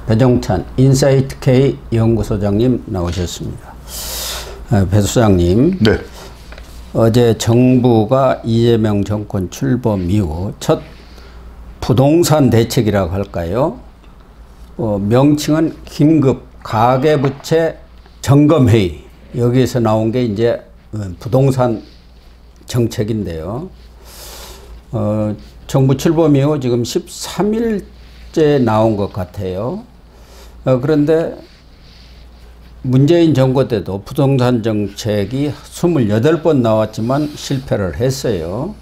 배종찬 인사이트K 연구소장님 나오셨습니다. 배 소장님, 네. 어제 정부가 이재명 정권 출범 이후 첫 부동산 대책이라고 할까요? 명칭은 긴급 가계부채 점검회의. 여기에서 나온 게 이제 부동산 정책인데요. 정부 출범 이후 지금 13일째 나온 것 같아요. 그런데 문재인 정부 때도 부동산 정책이 28번 나왔지만 실패를 했어요.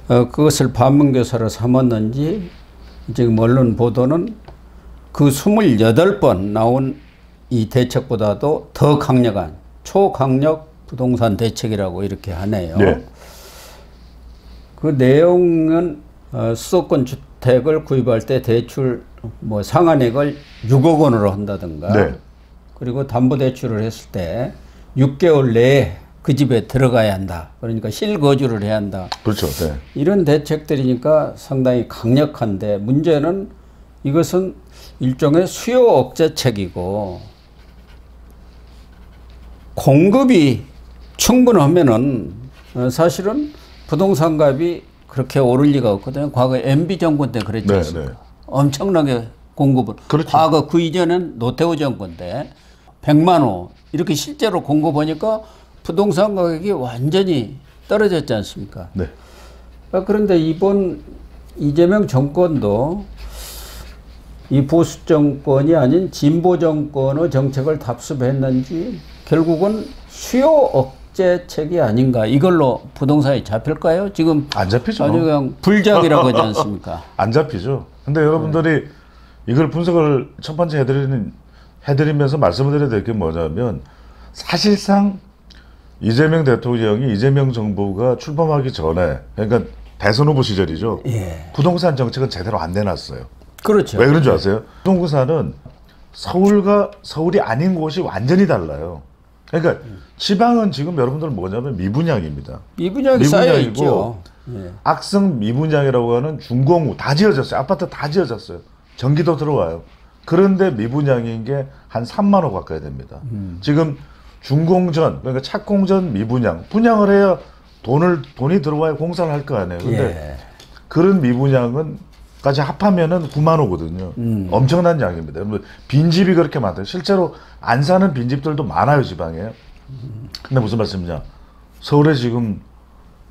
그것을 반문교사로 삼았는지 지금 언론 보도는 그 28번 나온 이 대책보다도 더 강력한 초강력 부동산 대책이라고 이렇게 하네요. 네. 그 내용은 수도권 주택을 구입할 때 대출 상한액을 6억 원으로 한다든가, 네. 그리고 담보대출을 했을 때 6개월 내에 그 집에 들어가야 한다. 그러니까 실거주를 해야 한다. 그렇죠. 네. 이런 대책들이니까 상당히 강력한데, 문제는 이것은 일종의 수요 억제책이고, 공급이 충분하면은 사실은 부동산 값이 그렇게 오를 리가 없거든요. 과거 MB 정권 때 그랬지 않습니까? 네. 엄청나게 공급을. 그렇죠. 과거 그 이전엔 노태우 정권 때 100만 호 이렇게 실제로 공급하니까 부동산 가격이 완전히 떨어졌지 않습니까? 네. 그런데 이번 이재명 정권도 이 보수 정권이 아닌 진보 정권의 정책을 답습했는지 결국은 수요 억제책이 아닌가, 이걸로 부동산이 잡힐까요? 지금 안 잡히죠. 아주 그냥 불작이라고 하지 않습니까? 안 잡히죠. 근데 여러분들이 이걸 분석을 첫 번째 해드리면서 말씀을 드려야 될 게 뭐냐면, 사실상 이재명 대통령이 이재명 정부가 출범하기 전에, 그러니까 대선 후보 시절이죠. 예. 부동산 정책은 제대로 안 내놨어요. 그렇죠. 왜 그런 줄 아세요? 부동산은 서울과 서울이 아닌 곳이 완전히 달라요. 그러니까 지방은 지금 여러분들 뭐냐면 미분양입니다. 미분양이 쌓여 있죠. 예. 악성 미분양이라고 하는 중공후 다 지어졌어요. 아파트 다 지어졌어요. 전기도 들어와요. 그런데 미분양인 게 한 3만 호 가까이 됩니다. 지금 준공전, 그러니까 착공전 미분양, 분양을 해야 돈이 들어와야 공사를 할 거 아니에요. 근데 예. 그런 미분양은 까지 합하면은 9만 호거든요. 엄청난 양입니다. 빈집이 그렇게 많대요. 실제로 안 사는 빈집들도 많아요, 지방에. 근데 무슨 말씀이냐? 서울에 지금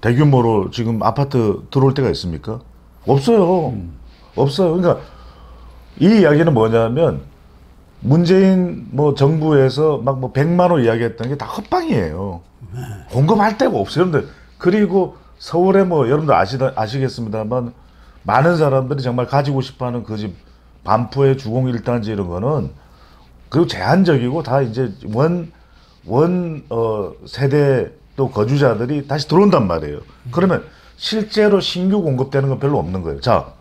대규모로 지금 아파트 들어올 때가 있습니까? 없어요. 없어요. 그러니까 이 이야기는 뭐냐면, 문재인 정부에서 막 100만 호 이야기했던 게 다 헛방이에요. 공급할 데가 없어요. 그리고 서울에 여러분들 아시겠습니다만, 많은 사람들이 정말 가지고 싶어하는 그 집, 반포의 주공 1단지 이런 거는 그리고 제한적이고 다 이제 세대 또 거주자들이 다시 들어온단 말이에요. 그러면 실제로 신규 공급되는 건 별로 없는 거예요. 자,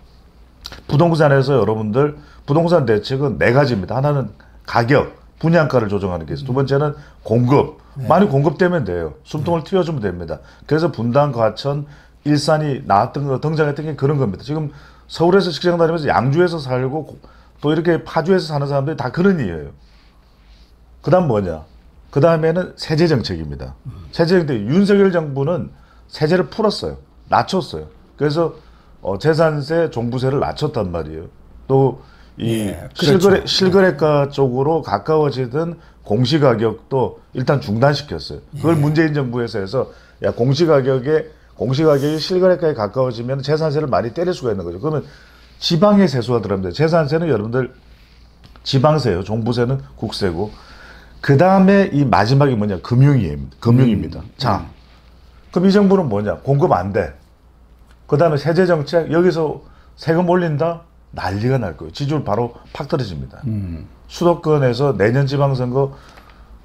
부동산에서 여러분들 부동산 대책은 4가지입니다. 하나는 가격, 분양가를 조정하는 게 있어요. 두 번째는 공급. 많이 공급되면 돼요. 숨통을 틔워주면 됩니다. 그래서 분당, 과천, 일산이 나왔던 거, 등장했던 게 그런 겁니다. 지금 서울에서 직장 다니면서 양주에서 살고 또 이렇게 파주에서 사는 사람들이 다 그런 이유예요. 그 다음 뭐냐? 그 다음에는 세제 정책입니다. 세제 정책, 윤석열 정부는 세제를 풀었어요. 낮췄어요. 그래서 재산세, 종부세를 낮췄단 말이에요. 또 이 그렇죠. 실거래가 쪽으로 가까워지던 공시가격도 일단 중단시켰어요. 그걸 문재인 정부에서 해서 야, 공시가격이 실거래가에 가까워지면 재산세를 많이 때릴 수가 있는 거죠. 그러면 지방에 세수가 들어갑니다. 재산세는 여러분들 지방세예요. 종부세는 국세고. 그 다음에 이 마지막이 뭐냐? 금융입니다. 자, 그럼 이 정부는 뭐냐? 공급 안 돼. 그 다음에 세제 정책, 여기서 세금 올린다? 난리가 날 거예요. 지지율 바로 팍 떨어집니다. 수도권에서 내년 지방선거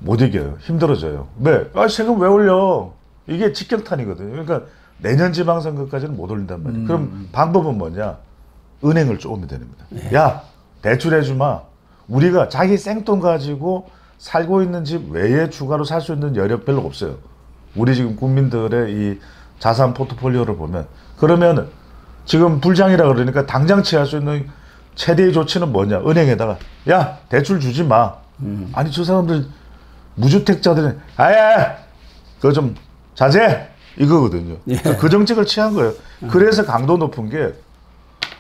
못 이겨요. 힘들어져요. 왜? 세금 왜 올려? 이게 직격탄이거든요. 그러니까 내년 지방선거까지는 못 올린단 말이에요. 그럼 방법은 뭐냐? 은행을 쪼으면 됩니다. 야, 대출해주마. 우리가 자기 생돈 가지고 살고 있는 집 외에 추가로 살 수 있는 여력 별로 없어요. 우리 지금 국민들의 이 자산 포트폴리오를 보면. 그러면 지금 불장이라 그러니까 당장 취할 수 있는 최대의 조치는 뭐냐? 은행에다가 야 대출 주지 마. 아니 저 사람들 무주택자들은 아야 그거 좀 자제 이거거든요. 예. 그 정책을 취한 거예요. 그래서 강도 높은 게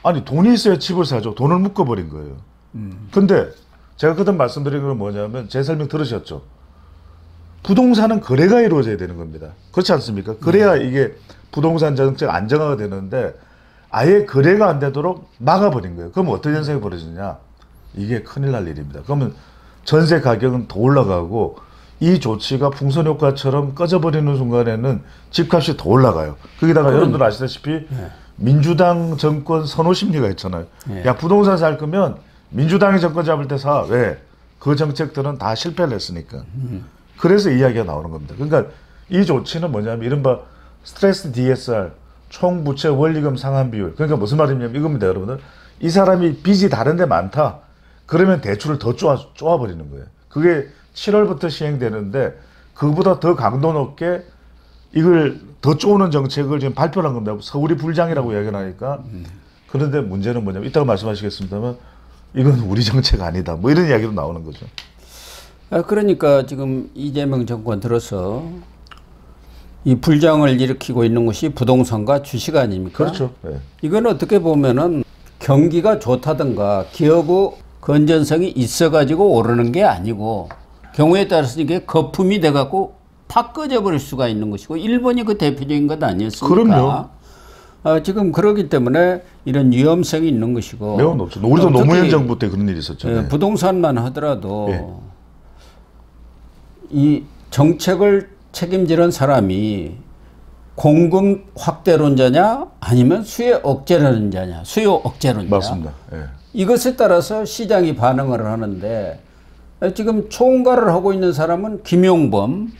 아니 돈이 있어야 집을 사죠. 돈을 묶어버린 거예요. 근데 제가 그때 말씀드린 건 뭐냐면 제 설명 들으셨죠? 부동산은 거래가 이루어져야 되는 겁니다. 그렇지 않습니까? 그래야 이게 부동산 정책 안정화가 되는데 아예 거래가 안 되도록 막아버린 거예요. 그럼 어떤 현상이 벌어지냐? 이게 큰일 날 일입니다. 그러면 전세 가격은 더 올라가고 이 조치가 풍선 효과처럼 꺼져버리는 순간에는 집값이 더 올라가요. 거기다가 여러분들 아시다시피 민주당 정권 선호 심리가 있잖아요. 야 부동산 살 거면 민주당이 정권 잡을 때 사. 왜? 그 정책들은 다 실패를 했으니까. 그래서 이야기가 나오는 겁니다. 그러니까 이 조치는 뭐냐면 이른바 스트레스 DSR 총 부채 원리금 상환 비율. 그러니까 무슨 말이냐면 이겁니다, 여러분들. 이 사람이 빚이 다른 데 많다. 그러면 대출을 더 쪼아버리는 거예요. 그게 7월부터 시행되는데 그보다 더 강도 높게 이걸 더 쪼는 정책을 지금 발표를 한 겁니다. 서울이 불장이라고 이야기를 하니까. 그런데 문제는 뭐냐면 이따가 말씀하시겠습니다만 이건 우리 정책 아니다. 뭐 이런 이야기로 나오는 거죠. 그러니까 지금 이재명 정권 들어서 이 불장을 일으키고 있는 것이 부동산과 주식 아닙니까? 그렇죠. 네. 이건 어떻게 보면은 경기가 좋다든가 기업의 건전성이 있어가지고 오르는 게 아니고 경우에 따라서 이게 거품이 돼갖고 팍 꺼져버릴 수가 있는 것이고 일본이 그 대표적인 것 아니었습니까? 그럼요. 지금 그러기 때문에 이런 위험성이 있는 것이고 매우 높죠. 우리도 노무현 정부 때 그런 일이 있었잖아요. 부동산만 하더라도 이 정책을 책임지는 사람이 공급 확대론자냐 아니면 수요 억제론자냐 수요 억제론자 맞습니다. 이것에 따라서 시장이 반응을 하는데 지금 총괄을 하고 있는 사람은 김용범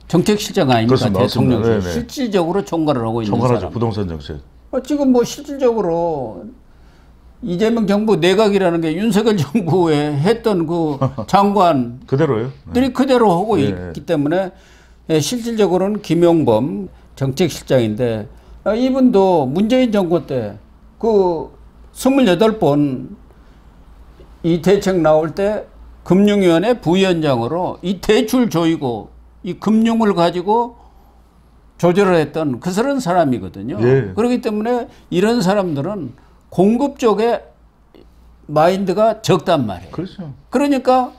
정책실장 아닙니까? 대통령 실질적으로 총괄을 하고 있는 사람. 부동산 정책. 지금 뭐 실질적으로 이재명 정부 내각이라는 게 윤석열 정부에 했던 그 장관 그대로요. 그대로 하고 있기 때문에 실질적으로는 김용범 정책실장인데 이분도 문재인 정권 때 그 28번 이 대책 나올 때 금융위원회 부위원장으로 이 대출 조이고 이 금융을 가지고 조절을 했던 그런 사람이거든요. 그렇기 때문에 이런 사람들은 공급 쪽에 마인드가 적단 말이에요. 그렇죠. 그러니까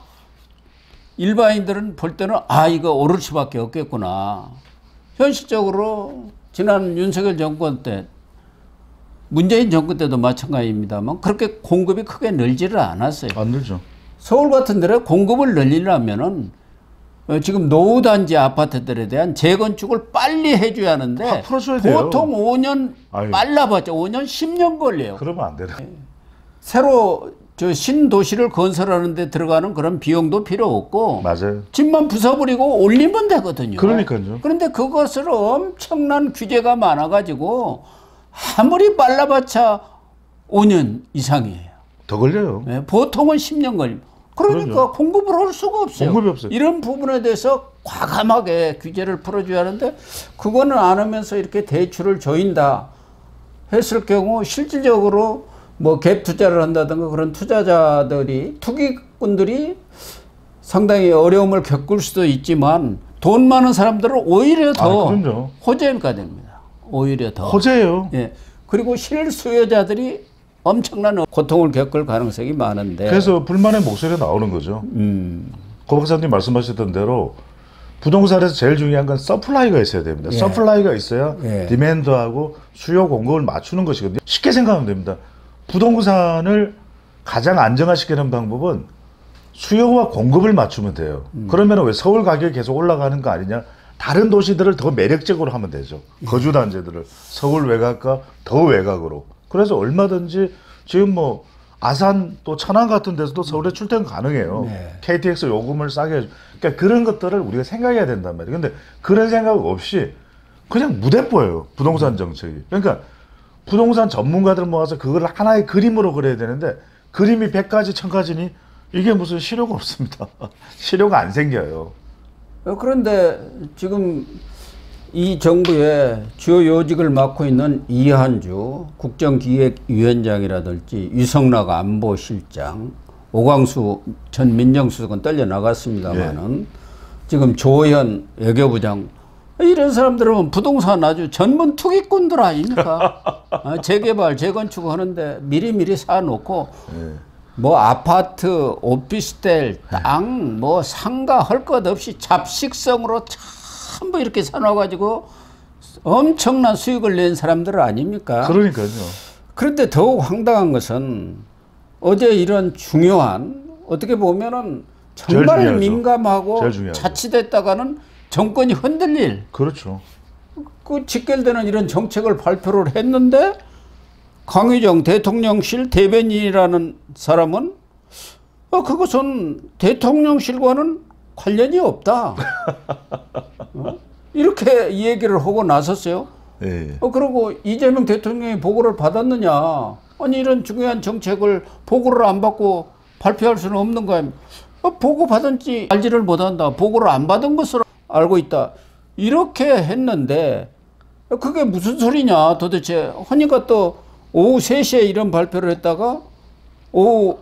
일반인들은 볼 때는 이거 오를 수밖에 없겠구나. 현실적으로 지난 윤석열 정권 때 문재인 정권 때도 마찬가지입니다만 그렇게 공급이 크게 늘지를 않았어요. 안 늘죠. 서울 같은 데는 공급을 늘리려면은 지금 노후단지 아파트들에 대한 재건축을 빨리 해줘야 하는데 보통 5년 빨라봤자 5년 10년 걸려요. 그러면 안 되네. 새로 신도시를 건설하는 데 들어가는 그런 비용도 필요 없고 맞아요. 집만 부숴버리고 올리면 되거든요. 그러니까요. 그런데 그것을 엄청난 규제가 많아가지고 아무리 빨라봤자 5년 이상이에요. 더 걸려요. 보통은 10년 걸립니다. 그러니까 그럼요. 공급을 할 수가 없어요. 공급이 없어요. 이런 부분에 대해서 과감하게 규제를 풀어줘야 하는데 그거는 안 하면서 이렇게 대출을 조인다 했을 경우 실질적으로 뭐 갭 투자를 한다든가 그런 투자자들이 투기꾼들이 상당히 어려움을 겪을 수도 있지만 돈 많은 사람들은 오히려 더 호재가 됩니다. 오히려 더. 호재예요. 그리고 실수요자들이 엄청난 고통을 겪을 가능성이 많은데 그래서 불만의 목소리가 나오는 거죠. 고 박사님 말씀하셨던 대로 부동산에서 제일 중요한 건 서플라이가 있어야 됩니다. 서플라이가 있어야 디맨드하고 수요 공급을 맞추는 것이거든요. 쉽게 생각하면 됩니다. 부동산을 가장 안정화시키는 방법은 수요와 공급을 맞추면 돼요. 그러면 왜 서울 가격이 계속 올라가는 거 아니냐? 다른 도시들을 더 매력적으로 하면 되죠. 거주 단지들을 서울 외곽과 더 외곽으로. 그래서 얼마든지 지금 뭐 아산 또 천안 같은 데서도 서울에 출퇴근 가능해요. KTX 요금을 싸게 해줘. 그러니까 그런 것들을 우리가 생각해야 된단 말이에요. 근데 그런 생각 없이 그냥 무대뽀예요. 부동산 정책이. 그러니까 부동산 전문가들 모아서 그걸 하나의 그림으로 그려야 되는데 그림이 100가지 1000가지니 이게 무슨 실효가 없습니다. 실효가 안 생겨요. 그런데 지금 이 정부의 주요 요직을 맡고 있는 이한주 국정기획위원장이라든지 유성락 안보실장, 오광수 전 민정수석은 떨려 나갔습니다만은 예. 지금 조현 외교부장 이런 사람들은 부동산 아주 전문 투기꾼들 아닙니까? 재개발, 재건축 하는데 미리미리 사놓고 예. 뭐 아파트, 오피스텔, 땅, 뭐 상가 할 것 없이 잡식성으로 전부 이렇게 사놔가지고 엄청난 수익을 낸 사람들 아닙니까? 그러니까요. 그런데 더욱 황당한 것은 어제 이런 중요한 어떻게 보면은 정말 민감하고 자칫했다가는 정권이 흔들릴 그렇죠. 그 직결되는 이런 정책을 발표를 했는데 강의정 대통령실 대변인이라는 사람은 그것은 대통령실과는 관련이 없다. 이렇게 얘기를 하고 나섰어요. 네. 그리고 이재명 대통령이 보고를 받았느냐. 아니 이런 중요한 정책을 보고를 안 받고 발표할 수는 없는 거야. 보고 받은지 알지를 못한다. 보고를 안 받은 것으로 알고 있다. 이렇게 했는데 그게 무슨 소리냐 도대체. 하니까 또 오후 3시에 이런 발표를 했다가 오후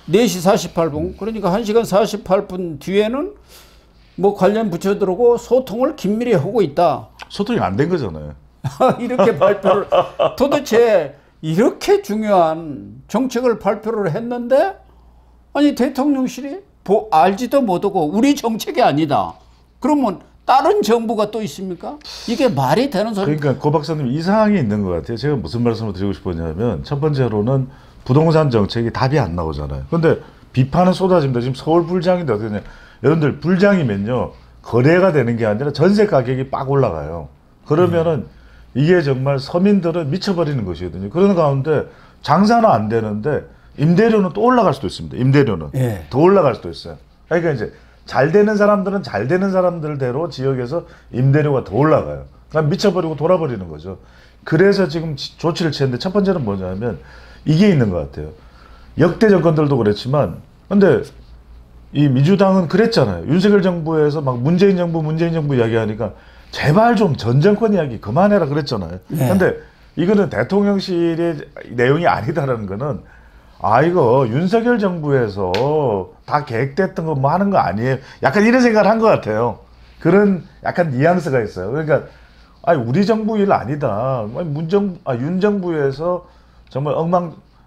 4시 48분 그러니까 1시간 48분 뒤에는 뭐 관련 부처들하고 소통을 긴밀히 하고 있다. 소통이 안 된 거잖아요. 이렇게 발표를 도대체 이렇게 중요한 정책을 발표를 했는데 아니 대통령실이 알지도 못하고 우리 정책이 아니다. 그러면 다른 정부가 또 있습니까? 이게 말이 되는 소리. 그러니까 고 박사님 이상이 있는 것 같아요. 제가 무슨 말씀을 드리고 싶었냐면 첫 번째로는 부동산 정책이 답이 안 나오잖아요. 그런데 비판은 쏟아집니다. 지금 서울 불장인데 어떻게 되냐. 여러분들 불장이면요. 거래가 되는 게 아니라 전세 가격이 빡 올라가요. 그러면은 이게 정말 서민들은 미쳐버리는 것이거든요. 그런 가운데 장사는 안 되는데 임대료는 또 올라갈 수도 있습니다. 임대료는. 예. 더 올라갈 수도 있어요. 그러니까 이제 잘 되는 사람들은 잘 되는 사람들대로 지역에서 임대료가 더 올라가요. 그러니까 미쳐버리고 돌아버리는 거죠. 그래서 지금 조치를 취했는데 첫 번째는 뭐냐면 이게 있는 것 같아요. 역대 정권들도 그랬지만 근데 이 민주당은 그랬잖아요. 윤석열 정부에서 막 문재인 정부 이야기하니까 제발 좀 전 정권 이야기 그만해라 그랬잖아요. 네. 근데 이거는 대통령실의 내용이 아니다라는 거는 이거 윤석열 정부에서 다 계획됐던 거 뭐 하는 거 아니에요. 약간 이런 생각을 한 것 같아요. 그런 약간 뉘앙스가 있어요. 그러니까 우리 정부 일 아니다. 윤 정부에서 정말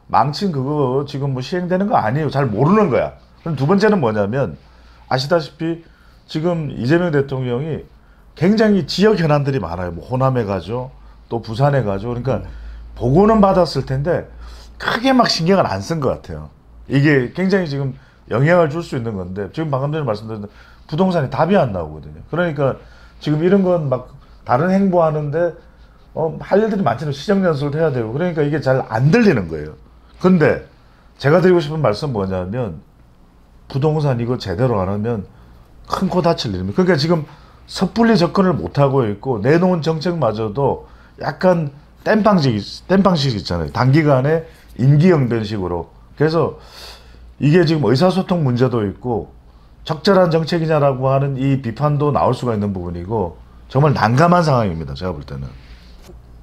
망친 그거 지금 뭐 시행되는 거 아니에요. 잘 모르는 거야. 그럼 두 번째는 뭐냐면 아시다시피 지금 이재명 대통령이 굉장히 지역 현안들이 많아요. 뭐 호남에 가죠. 또 부산에 가죠. 그러니까 보고는 받았을 텐데 크게 막 신경을 안 쓴 것 같아요. 이게 굉장히 지금 영향을 줄 수 있는 건데 지금 방금 전에 말씀드린 부동산이 답이 안 나오거든요. 그러니까 지금 이런 건 막 다른 행보하는데 할 일들이 많잖아요. 시정 연설도 해야 되고 그러니까 이게 잘 안 들리는 거예요. 근데 제가 드리고 싶은 말씀은 뭐냐면 부동산 이거 제대로 안 하면 큰 코 다칠 일입니다. 그러니까 지금 섣불리 접근을 못하고 있고 내놓은 정책마저도 약간 땜빵식 있잖아요. 단기간에 임기응변식으로. 그래서 이게 지금 의사소통 문제도 있고 적절한 정책이냐라고 하는 이 비판도 나올 수가 있는 부분이고 정말 난감한 상황입니다. 제가 볼 때는.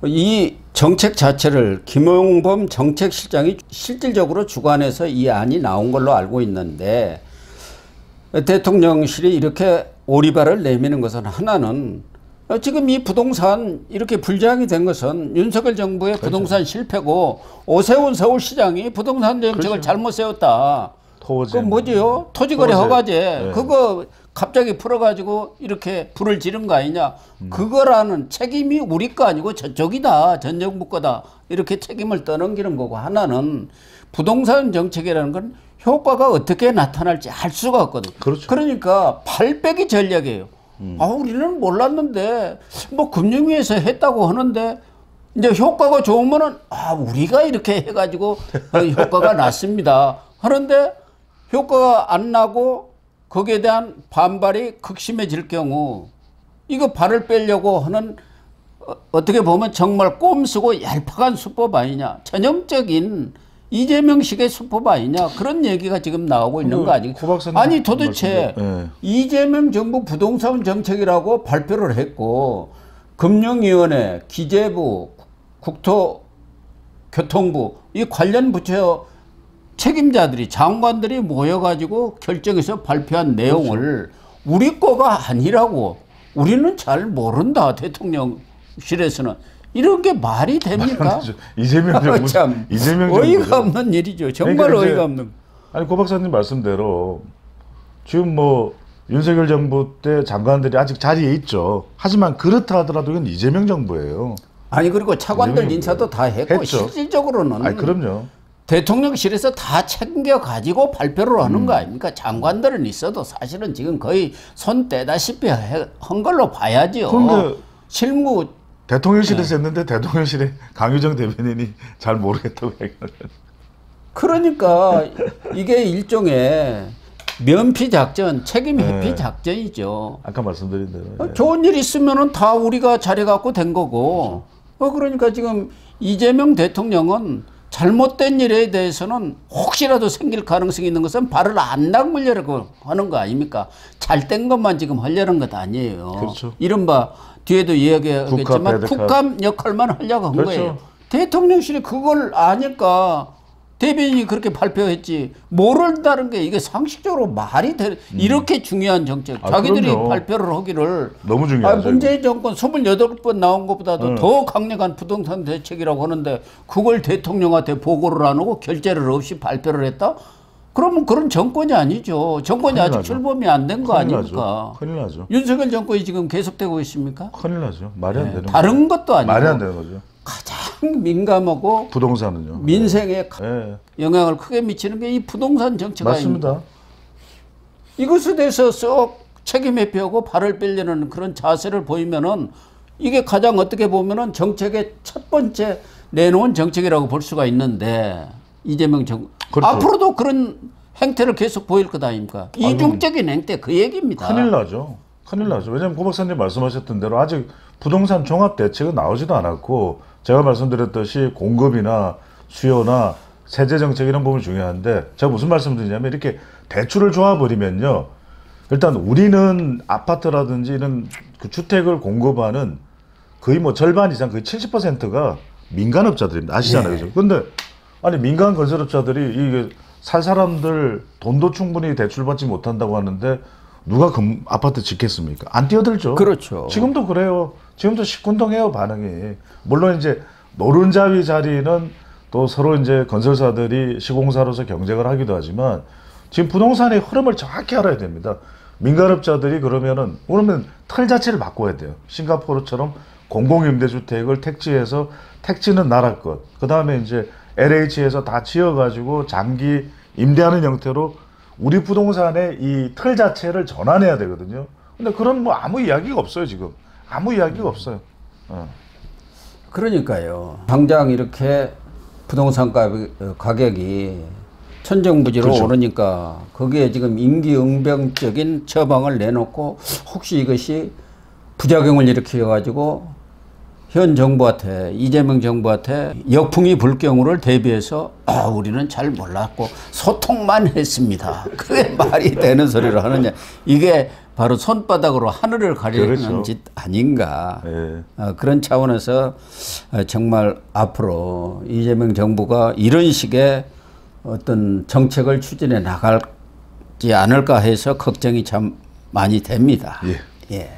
이 정책 자체를 김용범 정책실장이 실질적으로 주관해서 이 안이 나온 걸로 알고 있는데 대통령실이 이렇게 오리발을 내미는 것은 하나는 지금 이 부동산 이렇게 불장이 된 것은 윤석열 정부의 그렇죠. 부동산 실패고 오세훈 서울시장이 부동산 정책을 그렇죠. 잘못 세웠다. 그 뭐지요? 토지거래 허가제. 네. 그거 갑자기 풀어가지고 이렇게 불을 지른 거 아니냐. 그거라는 책임이 우리 거 아니고 저쪽이다. 전 정부 거다. 이렇게 책임을 떠넘기는 거고 하나는 부동산 정책이라는 건 효과가 어떻게 나타날지 알 수가 없거든. 그렇죠. 그러니까 발빼기 전략이에요. 우리는 몰랐는데 뭐 금융위에서 했다고 하는데 이제 효과가 좋으면은 우리가 이렇게 해가지고 효과가 났습니다. 하는데 효과가 안 나고 거기에 대한 반발이 극심해질 경우 이거 발을 빼려고 하는 어떻게 보면 정말 꼼수고 얄팍한 수법 아니냐. 전형적인 이재명식의 수법 아니냐. 그런 얘기가 지금 나오고 있는 거 아니겠어요? 아니 도대체 이재명 정부 부동산 정책이라고 발표를 했고 금융위원회, 기재부, 국토교통부 이 관련 부처 책임자들이 장관들이 모여가지고 결정해서 발표한 내용을 그렇죠. 우리 거가 아니라고 우리는 잘 모른다 대통령실에서는 이런 게 말이 됩니까? 이재명 정부 참 이재명 어이가 없는 일이죠. 정말 그러니까 어이가 없는. 아니 고 박사님 말씀대로 지금 뭐 윤석열 정부 때 장관들이 아직 자리에 있죠. 하지만 그렇다 하더라도 이건 이재명 정부예요. 아니 그리고 차관들 인사도 다 했고 실질적으로는 아니 그럼요. 대통령실에서 다 챙겨 가지고 발표를 하는 거 아닙니까? 장관들은 있어도 사실은 지금 거의 손 떼다시피 한 걸로 봐야죠. 그런데 실무 대통령실에서 했는데 대통령실에 강유정 대변인이 잘 모르겠다고 얘기하는. 그러니까 이게 일종의 면피 작전, 책임 회피 작전이죠. 아까 말씀드린 대로. 좋은 일 있으면은 다 우리가 잘해갖고 된 거고. 그러니까 지금 이재명 대통령은 잘못된 일에 대해서는 혹시라도 생길 가능성이 있는 것은 발을 안 담으려고 하는 거 아닙니까? 잘된 것만 지금 하려는 것 아니에요. 그렇죠. 이른바 뒤에도 이야기하겠지만 국감 역할만 하려고 한 그렇죠. 거예요. 대통령실이 그걸 아니까 대변인이 그렇게 발표했지 모른다는 게 이게 상식적으로 말이 돼. 이렇게 중요한 정책 자기들이 그럼요. 발표를 하기를 너무 중요하죠. 문재인 정권 28번 나온 것보다도 더 강력한 부동산 대책이라고 하는데 그걸 대통령한테 보고를 안 하고 결재를 없이 발표를 했다? 그러면 그런 정권이 아니죠. 정권이 아직 출범이 안 된 거 아닙니까? 큰일 나죠. 윤석열 정권이 지금 계속되고 있습니까? 큰일 나죠. 말이 안 되는 거죠. 다른 것도 아니고 말이 안 되는 거죠. 가장 민감하고 부동산은요. 민생에 영향을 크게 미치는 게 이 부동산 정책 아닙니까? 맞습니다. 이것에 대해서 쏙 책임 회피하고 발을 빼려는 그런 자세를 보이면은 이게 가장 어떻게 보면은 정책의 첫 번째 내놓은 정책이라고 볼 수가 있는데 이재명 정부 그렇죠. 앞으로도 그런 행태를 계속 보일 것 아닙니까? 이중적인 행태 그 얘기입니다. 큰일 나죠. 큰일 나죠. 왜냐하면 고 박사님 말씀하셨던 대로 아직 부동산 종합 대책은 나오지도 않았고 제가 말씀드렸듯이 공급이나 수요나 세제 정책 이런 부분이 중요한데 제가 무슨 말씀드리냐면 이렇게 대출을 줘버리면요. 일단 우리는 아파트라든지 이런 그 주택을 공급하는 거의 뭐 절반 이상 거의 70%가 민간업자들입니다. 아시잖아요. 그죠? 근데 아니 민간 건설업자들이 이게 살 사람들 돈도 충분히 대출받지 못한다고 하는데 누가 아파트 짓겠습니까? 안 뛰어들죠. 그렇죠. 지금도 그래요. 지금도 시큰둥해요 반응이. 물론 이제 노른자위 자리는 또 서로 이제 건설사들이 시공사로서 경쟁을 하기도 하지만 지금 부동산의 흐름을 정확히 알아야 됩니다. 민간업자들이 그러면 틀 자체를 바꿔야 돼요. 싱가포르처럼 공공임대주택을 택지해서 택지는 나라 것. 그 다음에 이제 LH에서 다 지어가지고 장기 임대하는 형태로 우리 부동산의 이 틀 자체를 전환해야 되거든요. 근데 그런 뭐 아무 이야기가 없어요 지금. 아무 이야기가 없어요. 그러니까요. 당장 이렇게 부동산 가격이 천정부지로 그렇죠. 오르니까 거기에 지금 임기응변적인 처방을 내놓고 혹시 이것이 부작용을 일으켜가지고 현 정부한테 이재명 정부한테 역풍이 불 경우를 대비해서 우리는 잘 몰랐고 소통만 했습니다. 그게 말이 되는 소리를 하느냐. 이게 바로 손바닥으로 하늘을 가리는 그렇죠. 짓 아닌가. 네. 그런 차원에서 정말 앞으로 이재명 정부가 이런 식의 어떤 정책을 추진해 나갈지 않을까 해서 걱정이 참 많이 됩니다. 예. 예.